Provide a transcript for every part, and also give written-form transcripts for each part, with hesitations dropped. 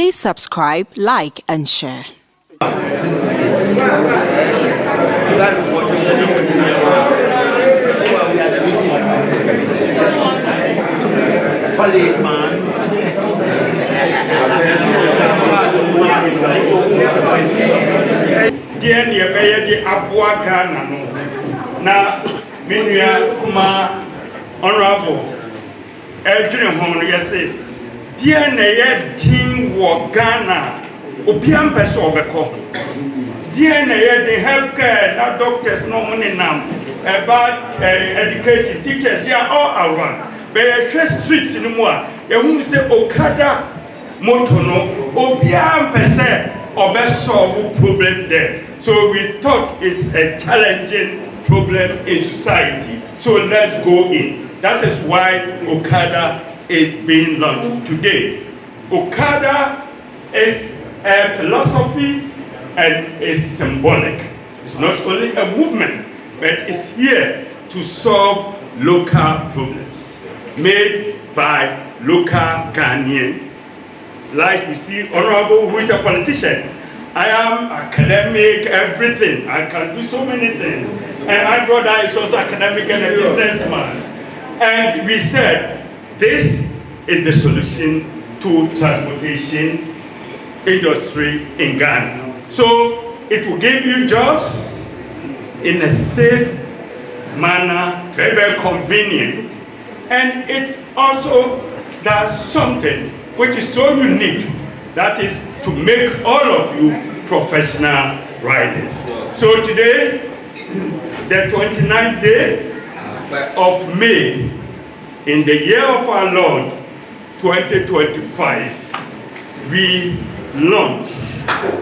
Please subscribe, like, and share. That's what we are doing. Colleague man. Dear near the Abua Ghana. Now, Minya Kuma Honorable Adrian Hono, yes, dear Naya Team War Ghana, Opiam Peso Beko. Dear Naya, the healthcare, not doctors, no money now, about education, teachers, they are all around. But I trust streets anymore. You who say Okadamotto no, Opiam Pese, or best solve problem there. So we thought it's a challenging problem in society. So let's go in. That is why Okada is being launched today. Okada is a philosophy and is symbolic. It's not only a movement, but it's here to solve local problems made by local Ghanaians. Like you see, Honorable, who is a politician, I am academic, everything. I can do so many things. And my brother is also academic and a businessman. And we said, this is the solution to transportation industry in Ghana. So it will give you jobs in a safe manner, very, very convenient. And it also does something which is so unique, that is to make all of you professional riders. So today, the 29th day of May, in the year of our Lord, 2025, we launch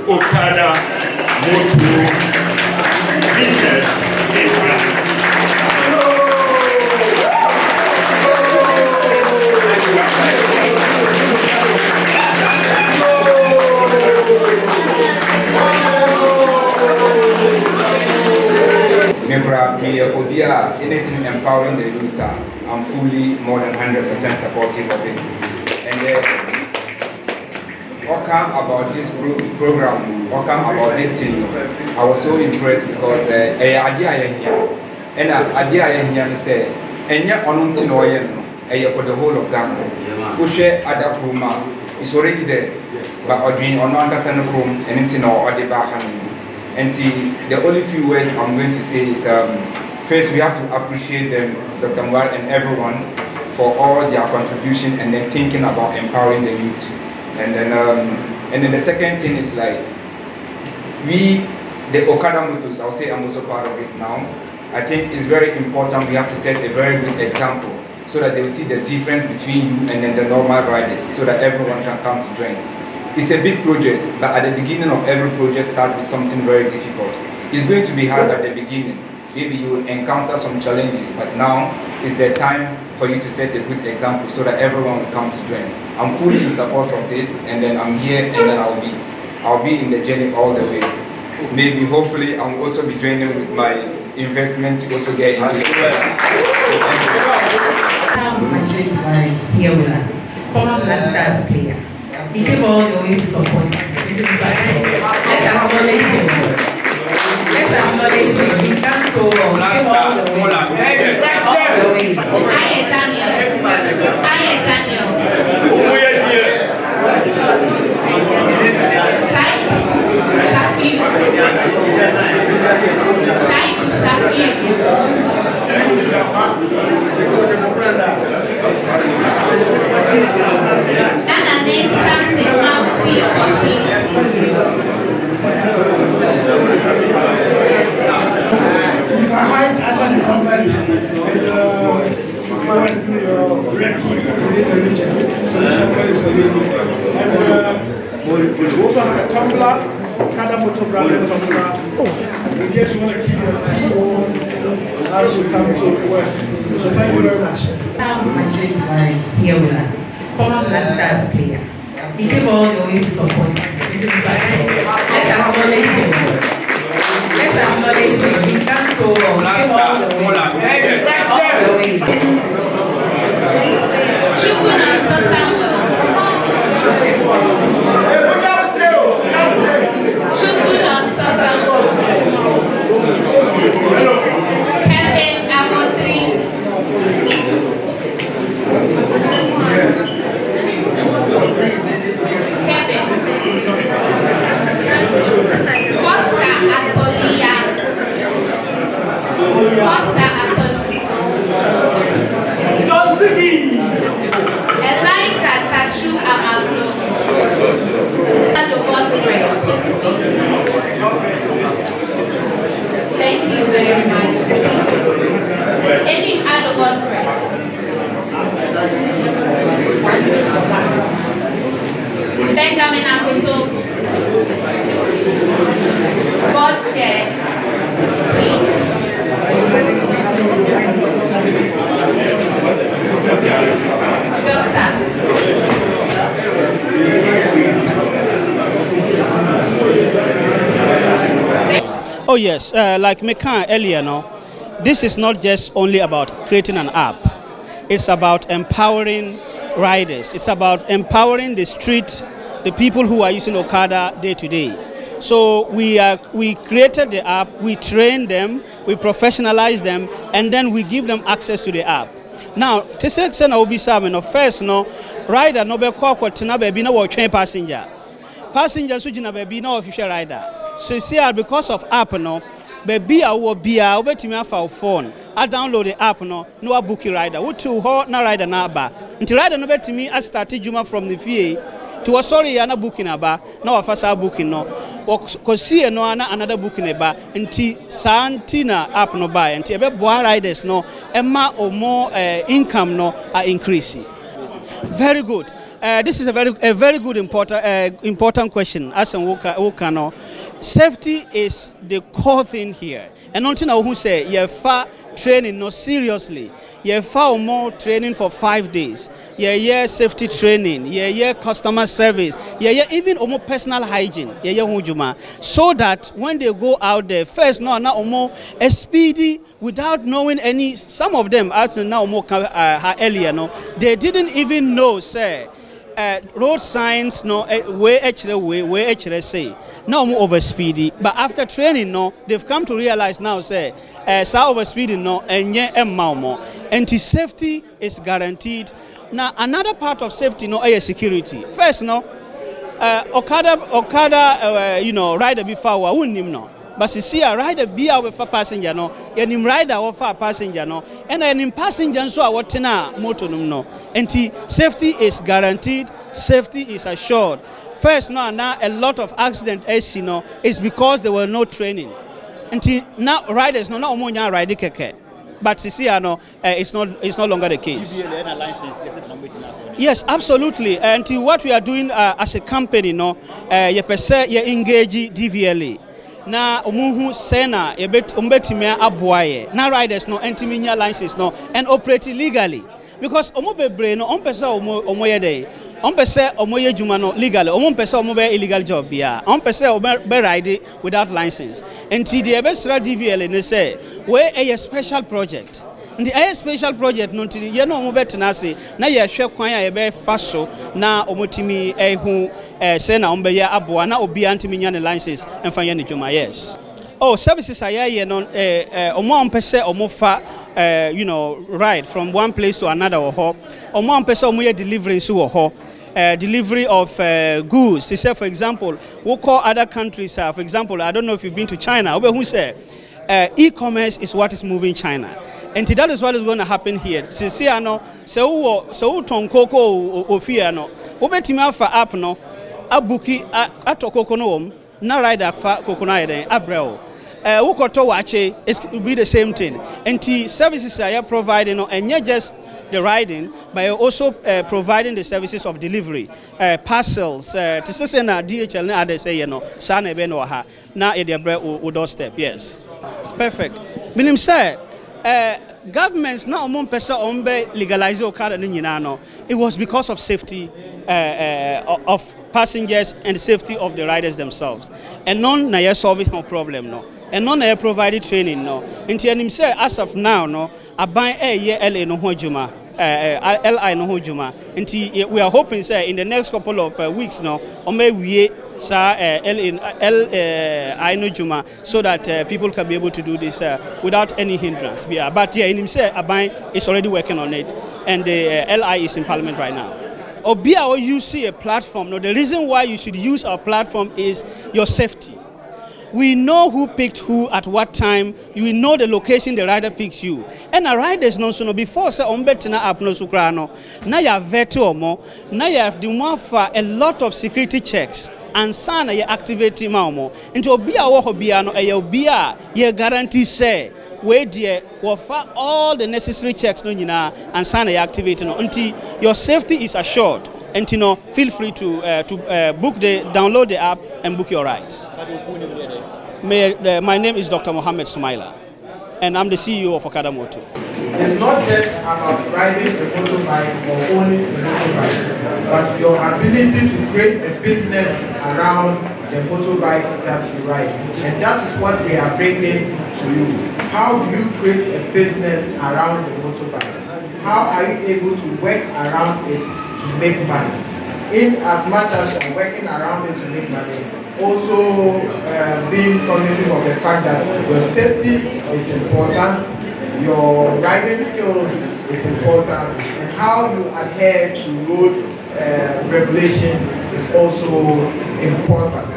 Okadamotto business in Ghana. Anything empowering the youth, I'm fully more than 100% supportive of it. And what come about this program, what come about this thing, I was so impressed because idea here, and idea here say, and yet on for the whole of Ghana. Who share other program is already there, but or doing on understand room and anything or other back. And the only few words I'm going to say is first we have to appreciate them, Dr. Mwar and everyone, for all their contribution and then thinking about empowering the youth. And then the second thing is like the Okadamottos, I'll say I'm also part of it now. I think it's very important we have to set a very good example so that they will see the difference between you and then the normal riders so that everyone can come to join. It's a big project, but at the beginning of every project start with something very difficult. It's going to be hard at the beginning. Maybe you will encounter some challenges, but now is the time for you to set a good example so that everyone will come to join. I'm fully in support of this, and then I'm here, and then I'll be in the journey all the way. Maybe, hopefully, I'll also be joining with my investment to also get into it. Majeed Waris here with us, former Black Stars player. He gave all the way to support us. Let's acknowledge him. Let's acknowledge him. He's done so well. He gave all the way. Hi, Daniel. Hi, Daniel. Shai Safir. Shai Safir. Nana name something now see or see. You can hide under the helmet and find your rankings within the region. So this is what is going on. And we also have a tumbler, Okadamotto brand tumbler. In case you want to keep your tea warm as you come to work. So thank you very much. Majeed Waris here with us, former Black Stars player. He gave all the way to support us. Let's acknowledge him. Let's acknowledge him. He's done so well. He gave all the way. All the way. Oh yes, like Mekan earlier, no, this is not just only about creating an app. It's about empowering riders. It's about empowering the street, the people who are using Okada day to day. So we created the app, we train them, we professionalize them, and then we give them access to the app. Now, to say na obi sabe no first no rider no be call kwatena baby na wo train passenger. Passenger so gina baby na official rider. So see because of app no baby a wo bia obetimi afa phone, I download the app no book rider. Wo to ho na rider na ba. Nti rider no betimi a start juma from the VA to sorry ya na booking aba na wafasa booking no. Kosi no ana another booking eba nti santina app no buy nti ebe boa riders no emma or more income no are increasing. Very good. This is a very good important question. As no, safety is the core thing here. And until now who say you far training no seriously. You far more training for 5 days. Yeah, safety training. Yeah, customer service. Yeah, even almost personal hygiene. Yeah, so that when they go out there, first no almost speedy without knowing any. Some of them as now more earlier no, they didn't even know say. Road signs no way actually say no more over speedy, but after training no they've come to realize now say over speeding no and safety is guaranteed. Now another part of safety no is security. First no Okada rider before wouldn't no. But see a rider be our for passenger no, and rider or for passenger no, and in passenger so what tena motor no. And safety is guaranteed, safety is assured. First now a lot of accident is is because there were no training. And now riders no omonya ride keke. But see it's no longer the case. Yes, absolutely. And what we are doing as a company you engage DVLA. Na omuhu sena umbetime aboaye na riders no entiminya license no and operate legally because omobebre no ompese omoye dey ompese omoye juma no legally omompese omobe illegal job bia ompese be ride without license enti the ebesra DVL ne say we a special project. The a special project no nti ye no omobetena se na ye hwe kwan a ye be fa so na omotimi ehu say na ombe ye aboa na obi antimi nya ne license emfa ye ne dwuma. Yes. Oh, services are ye no omo ompese omofa ride from one place to another or ho omo ompese omo ye delivery so ho delivery of goods. They say for example we call other countries for example I don't know if you've been to China who say e-commerce is what is moving China. And that is what is going to happen here. See, I know. So ton coco ofia no. Obetima for app no. Abuki atokoko no na rider for coconut then abrel. Ukoto wache it will be the same thing. And the services are providing and not just the riding, but also providing the services of delivery, parcels. To say na DHL na others say sana be no ha na e dey o doorstep. Yes. Perfect. Minim say governments now legalize Okada no. It was because of safety of passengers and the safety of the riders themselves. And none na solving no problem no. And none na provided training no. Inti anim say as of now no aban LA no ho juma. LI no ho juma. Inti we are hoping say in the next couple of weeks no we LI no juma so that people can be able to do this without any hindrance. But in himself Aban is already working on it and the LI is in parliament right now. Obia or you see a platform. No, the reason why you should use our platform is your safety. We know who picked who at what time. We know the location the rider picks you. And a riders no so no before say ombetina app no sukrano. Na ya veto mo. Na ya the one for a lot of security checks. And sana ya activate maumo. Into obia wo hobia no obia ye guarantee say we dear for all the necessary checks no nyina and sign a activate no until your safety is assured and feel free to download the app and book your rides. My name is Dr. Mohammed Sumaila and I'm the CEO of Okadamotto. It's not just about driving a motorbike or owning a motorbike, but your ability to create a business around the motorbike that you ride. And that is what they are bringing to you. How do you create a business around the motorbike? How are you able to work around it to make money? In as much as you're working around it to make money, also being cognitive of the fact that your safety is important, your riding skills is important, and how you adhere to road regulations is also important.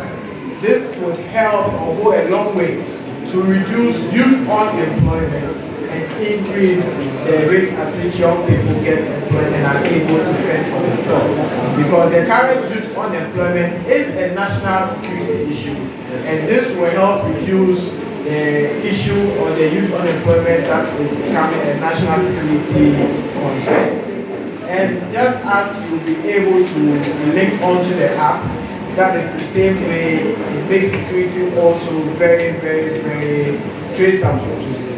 This would help or go a long way to reduce youth unemployment and increase the rate at which young people get employed and are able to fend for themselves. Because the current youth unemployment is a national security issue, and this will help reduce the issue or the youth unemployment that is becoming a national security concern. And just as you'll be able to link onto the app, that is the same way it makes security also very, very, very traceable.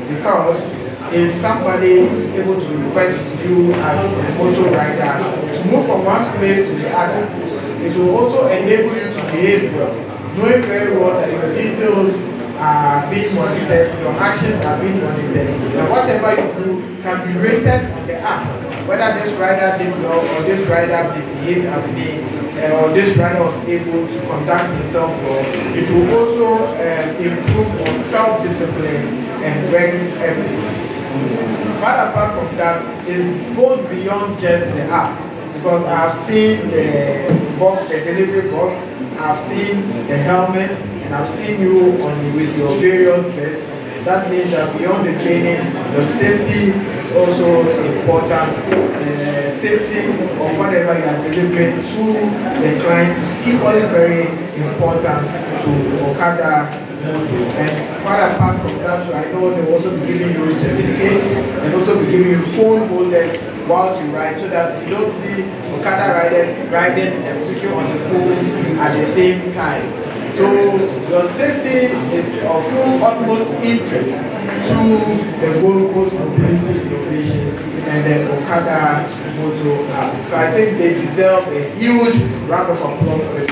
Because if somebody is able to request you as a motor rider to move from one place to the other, it will also enable you to behave well, knowing very well that your details are being monitored, your actions are being monitored, and whatever you do can be rated on the app. Whether this rider did well or this rider misbehaved at me, or this rider was able to conduct himself well, it will also improve on self-discipline and work ethics. But apart from that, it goes beyond just the app, because I've seen the box, the delivery box, I've seen the helmet, and I've seen you with your various vests. That means that beyond the training, your safety is also important. Safety of whatever you are delivering to the client is equally very important to Okada. And quite apart from that, I know they will also be giving you certificates and also be giving you phone holders whilst you ride, so that you don't see Okada riders riding and speaking on the phone at the same time. So your safety is of utmost interest to the Gold Coast Mobility Innovations and the Okadamotto app. So I think they deserve a huge round of applause for the